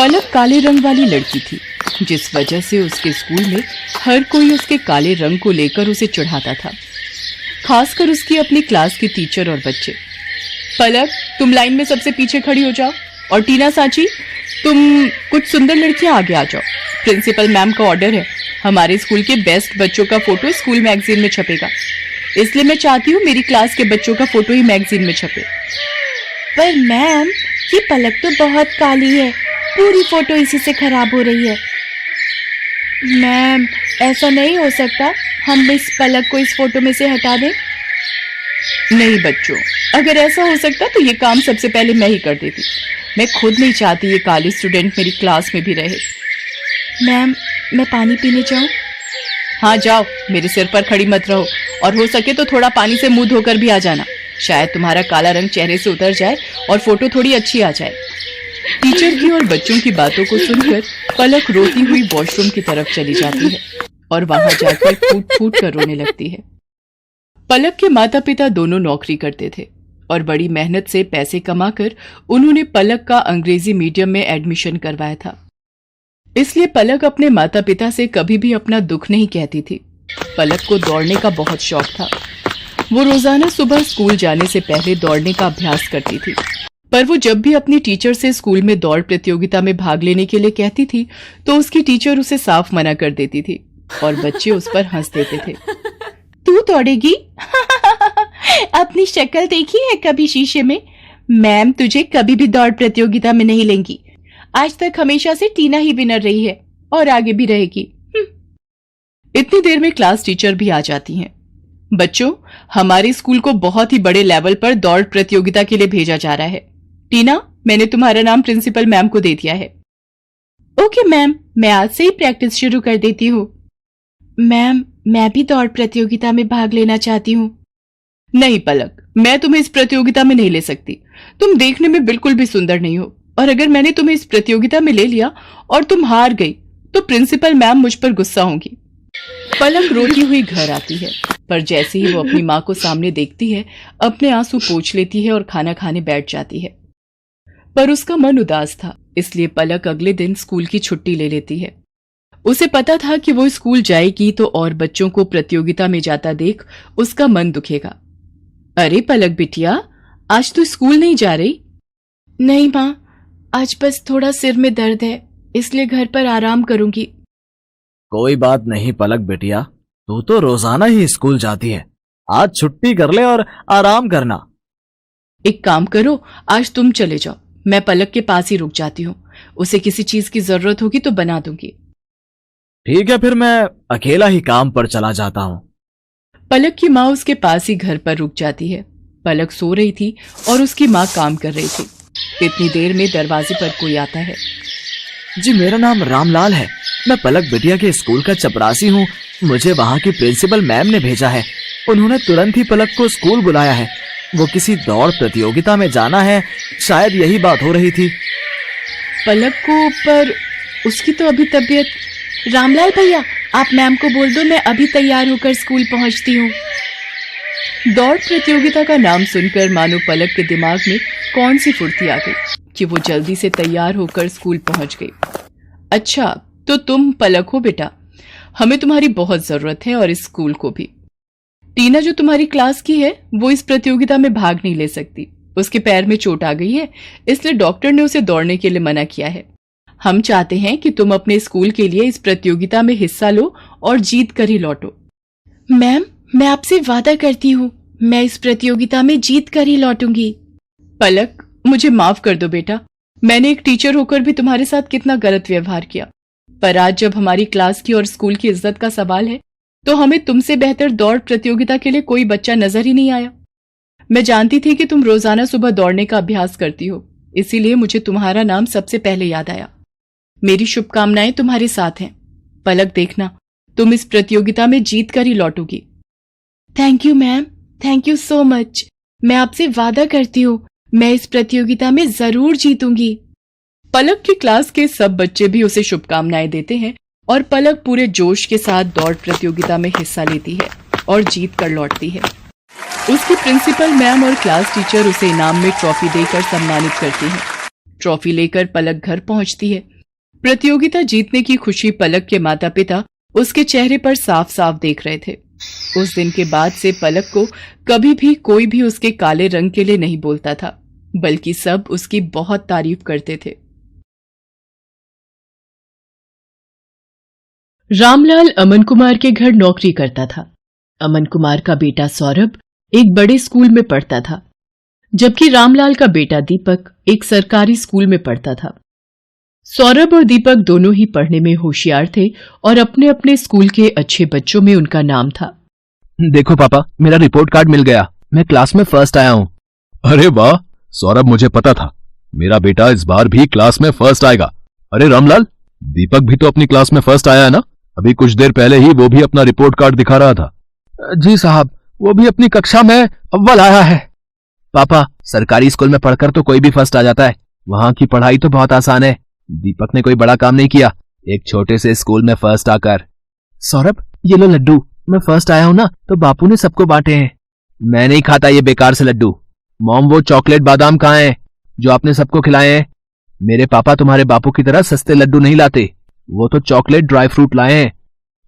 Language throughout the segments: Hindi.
पलक काले रंग वाली लड़की थी, जिस वजह से उसके स्कूल में हर कोई उसके काले रंग को लेकर उसे चिढ़ाता था, खासकर उसकी अपनी क्लास के टीचर और बच्चे। पलक, तुम लाइन में सबसे पीछे खड़ी हो जाओ, और टीना सांची, तुम कुछ सुंदर लड़कियां आगे आ जाओ। प्रिंसिपल मैम का ऑर्डर है, हमारे स्कूल के बेस्ट बच्चों का फोटो स्कूल मैगजीन में छपेगा, इसलिए मैं चाहती हूँ मेरी क्लास के बच्चों का फोटो ही मैगजीन में छपे। पर मैम, ये पलक तो बहुत काली है, पूरी फोटो इसी से खराब हो रही है। मैम, ऐसा नहीं हो सकता, हम इस पलक को इस फोटो में से हटा दें? नहीं बच्चों, अगर ऐसा हो सकता तो ये काम सबसे पहले मैं ही कर देती। मैं खुद नहीं चाहती ये काली स्टूडेंट मेरी क्लास में भी रहे। मैम, मैं पानी पीने जाऊं? हाँ जाओ, मेरे सिर पर खड़ी मत रहो, और हो सके तो थोड़ा पानी से मुंह धोकर भी आ जाना, शायद तुम्हारा काला रंग चेहरे से उतर जाए और फोटो थोड़ी अच्छी आ जाए। टीचर की और बच्चों की बातों को सुनकर पलक रोती हुई वॉशरूम की तरफ चली जाती है और वहां जाकर फूट फूट कर रोने लगती है। पलक के माता पिता दोनों नौकरी करते थे और बड़ी मेहनत से पैसे कमाकर उन्होंने पलक का अंग्रेजी मीडियम में एडमिशन करवाया था। इसलिए पलक अपने माता पिता से कभी भी अपना दुख नहीं कहती थी। पलक को दौड़ने का बहुत शौक था। वो रोजाना सुबह स्कूल जाने से पहले दौड़ने का अभ्यास करती थी, पर वो जब भी अपनी टीचर से स्कूल में दौड़ प्रतियोगिता में भाग लेने के लिए कहती थी तो उसकी टीचर उसे साफ मना कर देती थी और बच्चे उस पर हंस देते थे। तू दौड़ेगी? अपनी शक्ल देखी है कभी शीशे में? मैम तुझे कभी भी दौड़ प्रतियोगिता में नहीं लेंगी। आज तक हमेशा से टीना ही विनर रही है और आगे भी रहेगी। इतनी देर में क्लास टीचर भी आ जाती हैं। बच्चों, हमारे स्कूल को बहुत ही बड़े लेवल पर दौड़ प्रतियोगिता के लिए भेजा जा रहा है। टीना, मैंने तुम्हारा नाम प्रिंसिपल मैम को दे दिया है। ओके मैम, मैं आज से ही प्रैक्टिस शुरू कर देती हूँ। मैम, मैं भी दौड़ प्रतियोगिता में भाग लेना चाहती हूँ। नहीं पलक, मैं तुम्हें इस प्रतियोगिता में नहीं ले सकती। तुम देखने में बिल्कुल भी सुंदर नहीं हो, और अगर मैंने तुम्हें इस प्रतियोगिता में ले लिया और तुम हार गई तो प्रिंसिपल मैम मुझ पर गुस्सा होंगी। पलक रोती हुई घर आती है, पर जैसे ही वो अपनी माँ को सामने देखती है, अपने आंसू पोंछ लेती है और खाना खाने बैठ जाती है। पर उसका मन उदास था, इसलिए पलक अगले दिन स्कूल की छुट्टी ले लेती है। उसे पता था कि वो स्कूल जाएगी तो और बच्चों को प्रतियोगिता में जाता देख उसका मन दुखेगा। अरे पलक बिटिया, आज तू स्कूल नहीं जा रही? नहीं माँ, आज बस थोड़ा सिर में दर्द है, इसलिए घर पर आराम करूंगी। कोई बात नहीं पलक बिटिया, तू तो रोजाना ही स्कूल जाती है, आज छुट्टी कर ले और आराम करना। एक काम करो, आज तुम चले जाओ, मैं पलक के पास ही रुक जाती हूँ। उसे किसी चीज की जरूरत होगी तो बना दूंगी। ठीक है, फिर मैं अकेला ही काम पर चला जाता हूँ। पलक की माँ उसके पास ही घर पर रुक जाती है। पलक सो रही थी और उसकी माँ काम कर रही थी। इतनी देर में दरवाजे पर कोई आता है। जी, मेरा नाम रामलाल है, मैं पलक बिटिया के स्कूल का चपरासी हूँ। मुझे वहाँ की प्रिंसिपल मैम ने भेजा है। उन्होंने तुरंत ही पलक को स्कूल बुलाया है। वो किसी दौड़ प्रतियोगिता में जाना है, शायद यही बात हो रही थी। पलक को, पर उसकी तो अभी तबीयत। रामलाल भैया, आप मैम को बोल दो मैं अभी तैयार होकर स्कूल पहुंचती हूँ। दौड़ प्रतियोगिता का नाम सुनकर मानो पलक के दिमाग में कौन सी फुर्ती आ गई कि वो जल्दी से तैयार होकर स्कूल पहुंच गई। अच्छा, तो तुम पलक हो बेटा, हमें तुम्हारी बहुत जरूरत है और इस स्कूल को भी। टीना जो तुम्हारी क्लास की है वो इस प्रतियोगिता में भाग नहीं ले सकती। उसके पैर में चोट आ गई है, इसलिए डॉक्टर ने उसे दौड़ने के लिए मना किया है। हम चाहते हैं कि तुम अपने स्कूल के लिए इस प्रतियोगिता में हिस्सा लो और जीत कर ही लौटो। मैम, मैं आपसे वादा करती हूँ, मैं इस प्रतियोगिता में जीत कर ही लौटूंगी। पलक, मुझे माफ कर दो बेटा, मैंने एक टीचर होकर भी तुम्हारे साथ कितना गलत व्यवहार किया। पर आज जब हमारी क्लास की और स्कूल की इज्जत का सवाल है तो हमें तुमसे बेहतर दौड़ प्रतियोगिता के लिए कोई बच्चा नजर ही नहीं आया। मैं जानती थी कि तुम रोजाना सुबह दौड़ने का अभ्यास करती हो, इसीलिए मुझे तुम्हारा नाम सबसे पहले याद आया। मेरी शुभकामनाएं तुम्हारे साथ हैं। पलक, देखना तुम इस प्रतियोगिता में जीत कर ही लौटोगी। Thank you ma'am, thank you so much. मैं आपसे वादा करती हूँ मैं इस प्रतियोगिता में जरूर जीतूंगी। पलक की क्लास के सब बच्चे भी उसे शुभकामनाएं देते हैं और पलक पूरे जोश के साथ दौड़ प्रतियोगिता में हिस्सा लेती है और जीत कर लौटती है। उसकी प्रिंसिपल मैम और क्लास टीचर उसे इनाम में ट्रॉफी देकर सम्मानित करती हैं। ट्रॉफी लेकर पलक घर पहुंचती है प्रतियोगिता जीतने की खुशी पलक के माता पिता उसके चेहरे पर साफ साफ देख रहे थे। उस दिन के बाद से पलक को कभी भी कोई भी उसके काले रंग के लिए नहीं बोलता था, बल्कि सब उसकी बहुत तारीफ करते थे। रामलाल अमन कुमार के घर नौकरी करता था। अमन कुमार का बेटा सौरभ एक बड़े स्कूल में पढ़ता था, जबकि रामलाल का बेटा दीपक एक सरकारी स्कूल में पढ़ता था। सौरभ और दीपक दोनों ही पढ़ने में होशियार थे और अपने अपने स्कूल के अच्छे बच्चों में उनका नाम था। देखो पापा, मेरा रिपोर्ट कार्ड मिल गया, मैं क्लास में फर्स्ट आया हूँ। अरे वाह सौरभ, मुझे पता था मेरा बेटा इस बार भी क्लास में फर्स्ट आएगा। अरे रामलाल, दीपक भी तो अपनी क्लास में फर्स्ट आया है ना? अभी कुछ देर पहले ही वो भी अपना रिपोर्ट कार्ड दिखा रहा था। जी साहब, वो भी अपनी कक्षा में अव्वल आया है। पापा, सरकारी स्कूल में पढ़कर तो कोई भी फर्स्ट आ जाता है, वहाँ की पढ़ाई तो बहुत आसान है। दीपक ने कोई बड़ा काम नहीं किया, एक छोटे से स्कूल में फर्स्ट आकर। सौरभ, ये लो लड्डू, मैं फर्स्ट आया हूँ ना तो बापू ने सबको बांटे हैं। मैं नहीं खाता ये बेकार से लड्डू। मॉम, वो चॉकलेट बादाम कहाँ हैं जो आपने सबको खिलाए हैं? मेरे पापा तुम्हारे बापू की तरह सस्ते लड्डू नहीं लाते, वो तो चॉकलेट ड्राई फ्रूट लाए हैं।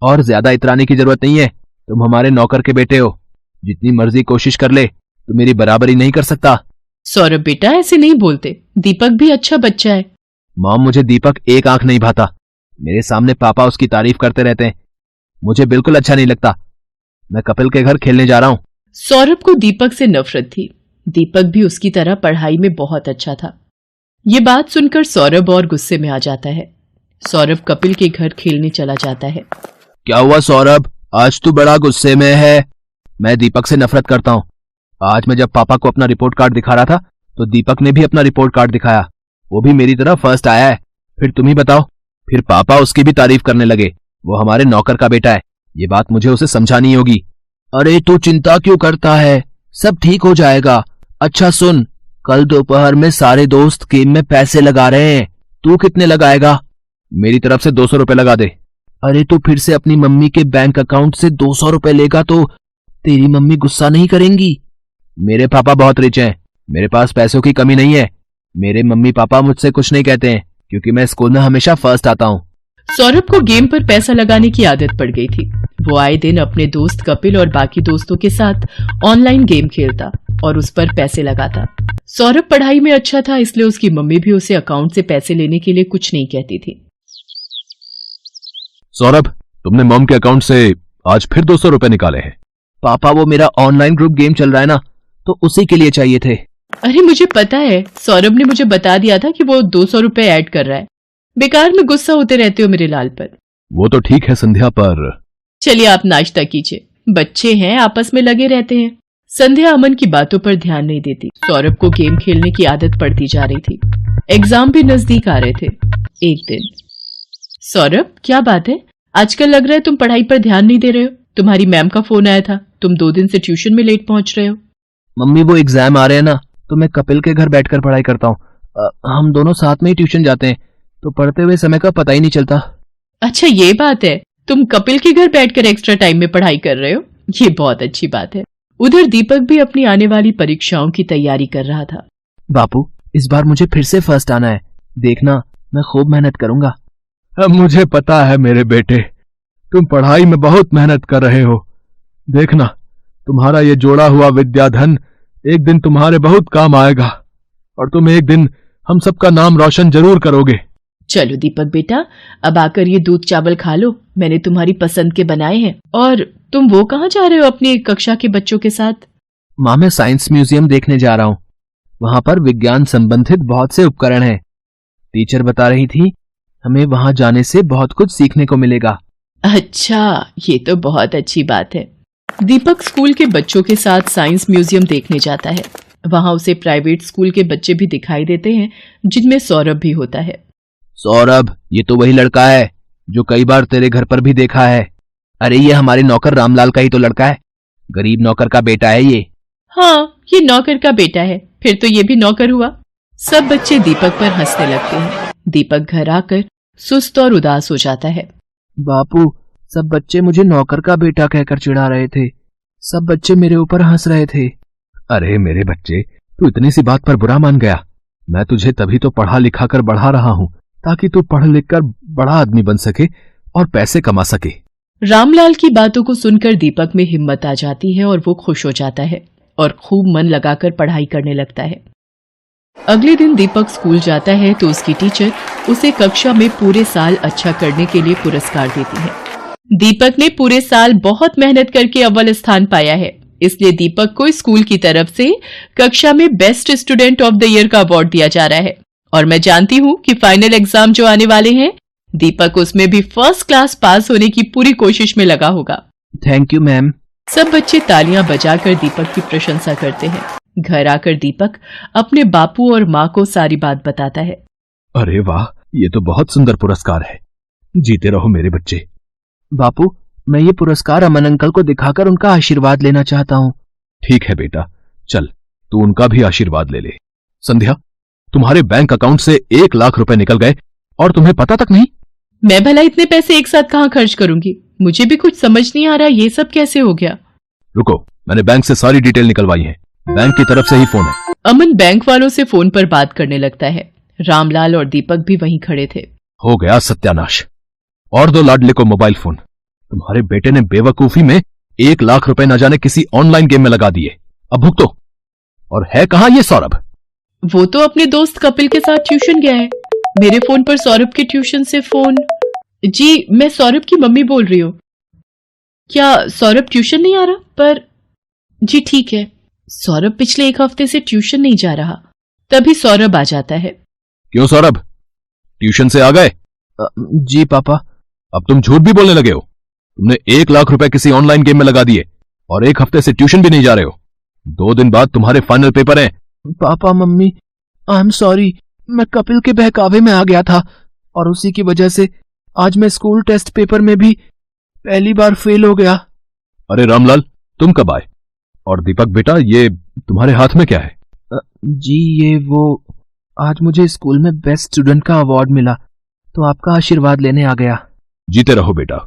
और ज्यादा इतराने की जरूरत नहीं है, तुम हमारे नौकर के बेटे हो, जितनी मर्जी कोशिश कर ले तो मेरी बराबरी नहीं कर सकता। सौरभ बेटा, ऐसे नहीं बोलते, दीपक भी अच्छा बच्चा है। मॉम, मुझे दीपक एक आंख नहीं भाता, मेरे सामने पापा उसकी तारीफ करते रहते हैं, मुझे बिल्कुल अच्छा नहीं लगता। मैं कपिल के घर खेलने जा रहा हूँ। सौरभ को दीपक से नफरत थी। दीपक भी उसकी तरह पढ़ाई में बहुत अच्छा था। ये बात सुनकर सौरभ और गुस्से में आ जाता है। सौरभ कपिल के घर खेलने चला जाता है। क्या हुआ सौरभ, आज तू बड़ा गुस्से में है? मैं दीपक से नफरत करता हूँ। आज मैं जब पापा को अपना रिपोर्ट कार्ड दिखा रहा था तो दीपक ने भी अपना रिपोर्ट कार्ड दिखाया, वो भी मेरी तरह फर्स्ट आया है। फिर तुम ही बताओ, फिर पापा उसकी भी तारीफ करने लगे, वो हमारे नौकर का बेटा है, ये बात मुझे उसे समझानी होगी। अरे तू चिंता क्यों करता है, सब ठीक हो जाएगा। अच्छा सुन, कल दोपहर में सारे दोस्त गेम में पैसे लगा रहे हैं, तू कितने लगाएगा? मेरी तरफ से 200 रुपए लगा दे। अरे तू फिर से अपनी मम्मी के बैंक अकाउंट से 200 रुपए लेगा तो तेरी मम्मी गुस्सा नहीं करेंगी? मेरे पापा बहुत रिच हैं, मेरे पास पैसों की कमी नहीं है। मेरे मम्मी पापा मुझसे कुछ नहीं कहते हैं क्योंकि मैं स्कूल में हमेशा फर्स्ट आता हूँ। सौरभ को गेम पर पैसा लगाने की आदत पड़ गई थी। वो आए दिन अपने दोस्त कपिल और बाकी दोस्तों के साथ ऑनलाइन गेम खेलता और उस पर पैसे लगाता। सौरभ पढ़ाई में अच्छा था, इसलिए उसकी मम्मी भी उसे अकाउंट से पैसे लेने के लिए कुछ नहीं कहती थी। सौरभ, तुमने मॉम के अकाउंट से आज फिर 200 रुपए निकाले हैं। पापा, वो मेरा ऑनलाइन ग्रुप गेम चल रहा है ना, तो उसी के लिए चाहिए थे। अरे मुझे पता है, सौरभ ने मुझे बता दिया था कि वो 200 रुपए ऐड कर रहा है। बेकार में गुस्सा होते रहते हो मेरे लाल पर। वो तो ठीक है संध्या, पर चलिए आप नाश्ता कीजिए, बच्चे हैं आपस में लगे रहते हैं। संध्या अमन की बातों पर ध्यान नहीं देती। सौरभ को गेम खेलने की आदत पड़ती जा रही थी। एग्जाम भी नजदीक आ रहे थे। एक दिन, सौरभ क्या बात है, आजकल लग रहा है तुम पढ़ाई पर ध्यान नहीं दे रहे हो। तुम्हारी मैम का फोन आया था, तुम 2 दिन से ट्यूशन में लेट पहुंच रहे हो। मम्मी, वो एग्जाम आ रहे हैं ना, तो मैं कपिल के घर बैठकर पढ़ाई करता हूँ। हम दोनों साथ में ही ट्यूशन जाते हैं, तो पढ़ते हुए समय का पता ही नहीं चलता। अच्छा ये बात है, तुम कपिल के घर बैठकर एक्स्ट्रा टाइम में पढ़ाई कर रहे हो, ये बहुत अच्छी बात है। उधर दीपक भी अपनी आने वाली परीक्षाओं की तैयारी कर रहा था। बापू, इस बार मुझे फिर से फर्स्ट आना है, देखना मैं खूब मेहनत करूंगा। मुझे पता है मेरे बेटे, तुम पढ़ाई में बहुत मेहनत कर रहे हो। देखना, तुम्हारा ये जोड़ा हुआ विद्याधन एक दिन तुम्हारे बहुत काम आएगा और तुम एक दिन हम सबका नाम रोशन जरूर करोगे। चलो दीपक बेटा, अब आकर ये दूध चावल खा लो, मैंने तुम्हारी पसंद के बनाए हैं। और तुम वो कहाँ जा रहे हो अपनी कक्षा के बच्चों के साथ? माँ, मैं साइंस म्यूजियम देखने जा रहा हूँ, वहां पर विज्ञान संबंधित बहुत से उपकरण हैं। टीचर बता रही थी हमें वहां जाने से बहुत कुछ सीखने को मिलेगा। अच्छा, ये तो बहुत अच्छी बात है। दीपक स्कूल के बच्चों के साथ साइंस म्यूजियम देखने जाता है। वहां उसे प्राइवेट स्कूल के बच्चे भी दिखाई देते हैं, जिनमें सौरभ भी होता है। सौरभ, ये तो वही लड़का है जो कई बार तेरे घर पर भी देखा है। अरे ये हमारे नौकर रामलाल का ही तो लड़का है, गरीब नौकर का बेटा है ये। हाँ, ये नौकर का बेटा है, फिर तो ये भी नौकर हुआ। सब बच्चे दीपक पर हंसने लगते हैं। दीपक घर आकर सुस्त और उदास हो जाता है। बापू, सब बच्चे मुझे नौकर का बेटा कहकर चिढ़ा रहे थे, सब बच्चे मेरे ऊपर हंस रहे थे। अरे मेरे बच्चे, तू इतनी सी बात पर बुरा मान गया? मैं तुझे तभी तो पढ़ा लिखा कर बढ़ा रहा हूँ ताकि तू पढ़ लिख कर बड़ा आदमी बन सके और पैसे कमा सके। रामलाल की बातों को सुनकर दीपक में हिम्मत आ जाती है और वो खुश हो जाता है और खूब मन लगाकर पढ़ाई करने लगता है। अगले दिन दीपक स्कूल जाता है तो उसकी टीचर उसे कक्षा में पूरे साल अच्छा करने के लिए पुरस्कार देती है। दीपक ने पूरे साल बहुत मेहनत करके अव्वल स्थान पाया है, इसलिए दीपक को स्कूल की तरफ से कक्षा में best student of the year का अवार्ड दिया जा रहा है। और मैं जानती हूँ कि फाइनल एग्जाम जो आने वाले हैं, दीपक उसमें भी फर्स्ट क्लास पास होने की पूरी कोशिश में लगा होगा। Thank you ma'am. सब बच्चे तालियां बजाकर दीपक की प्रशंसा करते हैं। घर आकर दीपक अपने बापू और माँ को सारी बात बताता है। अरे वाह, ये तो बहुत सुंदर पुरस्कार है। जीते रहो मेरे बच्चे। बापू, मैं ये पुरस्कार अमन अंकल को दिखाकर उनका आशीर्वाद लेना चाहता हूँ। ठीक है बेटा, चल तू उनका भी आशीर्वाद ले ले। संध्या, तुम्हारे बैंक अकाउंट से 1 लाख रुपए निकल गए और तुम्हें पता तक नहीं। मैं भला इतने पैसे एक साथ कहाँ खर्च करूंगी? मुझे भी कुछ समझ नहीं आ रहा, ये सब कैसे हो गया? रुको, मैंने बैंक से सारी डिटेल निकलवाई है। बैंक की तरफ से ही फोन है। अमन बैंक वालों से फोन पर बात करने लगता है। रामलाल और दीपक भी वहीं खड़े थे। हो गया सत्यानाश। और दो लाडले को मोबाइल फोन। तुम्हारे बेटे ने बेवकूफी में 1 लाख रुपए न जाने किसी ऑनलाइन गेम में लगा दिए। अब भुगतो। और है कहां ये सौरभ? वो तो अपने दोस्त कपिल के साथ ट्यूशन गया है। मेरे फोन पर सौरभ के ट्यूशन से फोन। जी, मैं सौरभ की मम्मी बोल रही हूँ। क्या सौरभ ट्यूशन नहीं आ रहा? पर जी ठीक है, सौरभ पिछले 1 हफ्ते से ट्यूशन नहीं जा रहा। तभी सौरभ आ जाता है। क्यों सौरभ, ट्यूशन से आ गए? जी पापा। अब तुम झूठ भी बोलने लगे हो। तुमने 1 लाख रुपए किसी ऑनलाइन गेम में लगा दिए और 1 हफ्ते से ट्यूशन भी नहीं जा रहे हो। 2 दिन बाद तुम्हारे फाइनल पेपर हैं। Papa mummy, I am sorry. मैं कपिल के बहकावे में आ गया था और उसी की वजह से आज मैं स्कूल टेस्ट पेपर में भी पहली बार फेल हो गया। अरे रामलाल, तुम कब आए? और दीपक बेटा, ये तुम्हारे हाथ में क्या है? जी ये वो, आज मुझे स्कूल में बेस्ट स्टूडेंट का अवार्ड मिला तो आपका आशीर्वाद लेने आ गया। जीते रहो बेटा,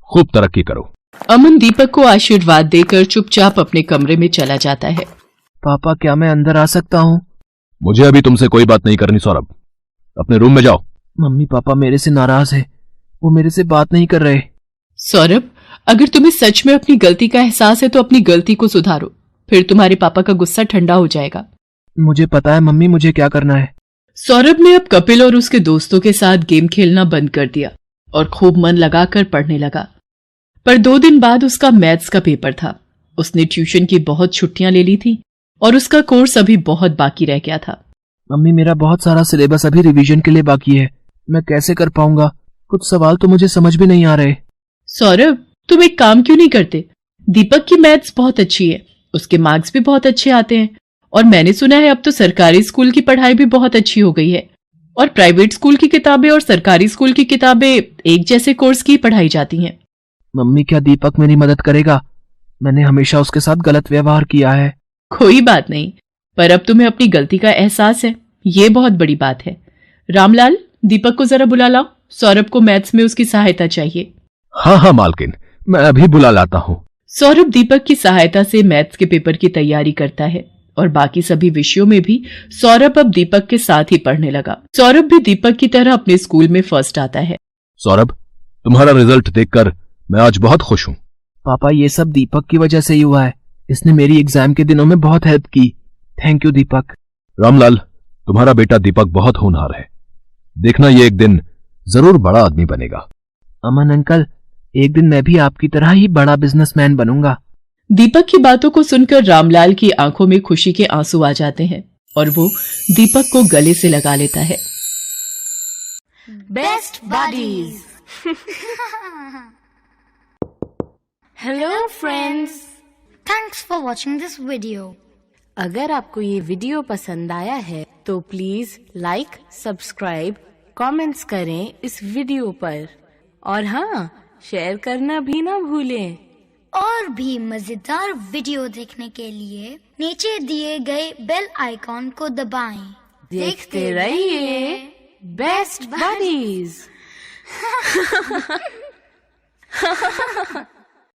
खूब तरक्की करो। अमन दीपक को आशीर्वाद देकर चुपचाप अपने कमरे में चला जाता है। पापा, क्या मैं अंदर आ सकता हूँ? मुझे अभी तुमसे कोई बात नहीं करनी सौरभ, अपने रूम में जाओ। मम्मी पापा मेरे से नाराज है, वो मेरे से बात नहीं कर रहे। सौरभ, अगर तुम्हें सच में अपनी गलती का एहसास है तो अपनी गलती को सुधारो, फिर तुम्हारे पापा का गुस्सा ठंडा हो जाएगा। मुझे पता है मम्मी, मुझे क्या करना है। सौरभ ने अब कपिल और उसके दोस्तों के साथ गेम खेलना बंद कर दिया और खूब मन लगाकर पढ़ने लगा। पर 2 दिन बाद उसका मैथ्स का पेपर था। उसने ट्यूशन की बहुत छुट्टियां ले ली थी और उसका कोर्स अभी बहुत बाकी रह गया था। मम्मी, मेरा बहुत सारा सिलेबस अभी रिवीजन के लिए बाकी है, मैं कैसे कर पाऊंगा? कुछ सवाल तो मुझे समझ भी नहीं आ रहे। सौरभ, तुम एक काम क्यों नहीं करते? दीपक की मैथ्स बहुत अच्छी है, उसके मार्क्स भी बहुत अच्छे आते हैं और मैंने सुना है अब तो सरकारी स्कूल की पढ़ाई भी बहुत अच्छी हो गई है और प्राइवेट स्कूल की किताबें और सरकारी स्कूल की किताबें एक जैसे कोर्स की पढ़ाई जाती हैं। मम्मी, क्या दीपक मेरी मदद करेगा? मैंने हमेशा उसके साथ गलत व्यवहार किया है। कोई बात नहीं, पर अब तुम्हें अपनी गलती का एहसास है, ये बहुत बड़ी बात है। रामलाल, दीपक को जरा बुला लाओ, सौरभ को मैथ्स में उसकी सहायता चाहिए। हाँ हाँ मालकिन, मैं अभी बुला लाता हूँ। सौरभ दीपक की सहायता से मैथ्स के पेपर की तैयारी करता है और बाकी सभी विषयों में भी सौरभ अब दीपक के साथ ही पढ़ने लगा। सौरभ भी दीपक की तरह अपने स्कूल में फर्स्ट आता है। सौरभ, तुम्हारा रिजल्ट देखकर मैं आज बहुत खुश हूँ। पापा, ये सब दीपक की वजह से ही हुआ है, इसने मेरी एग्जाम के दिनों में बहुत हेल्प की। थैंक यू दीपक। रामलाल, तुम्हारा बेटा दीपक बहुत होनहार है, देखना ये एक दिन जरूर बड़ा आदमी बनेगा। अमन अंकल, एक दिन मैं भी आपकी तरह ही बड़ा बिजनेसमैन बनूंगा। दीपक की बातों को सुनकर रामलाल की आंखों में खुशी के आंसू आ जाते हैं और वो दीपक को गले से लगा लेता है। Best buddies. Hello friends, thanks for watching this video. अगर आपको ये वीडियो पसंद आया है तो प्लीज लाइक, सब्सक्राइब, कमेंट्स करें इस वीडियो पर और हाँ, शेयर करना भी ना भूलें। और भी मजेदार वीडियो देखने के लिए नीचे दिए गए बेल आइकॉन को दबाएं। देखते रहिए बेस्ट बडीज।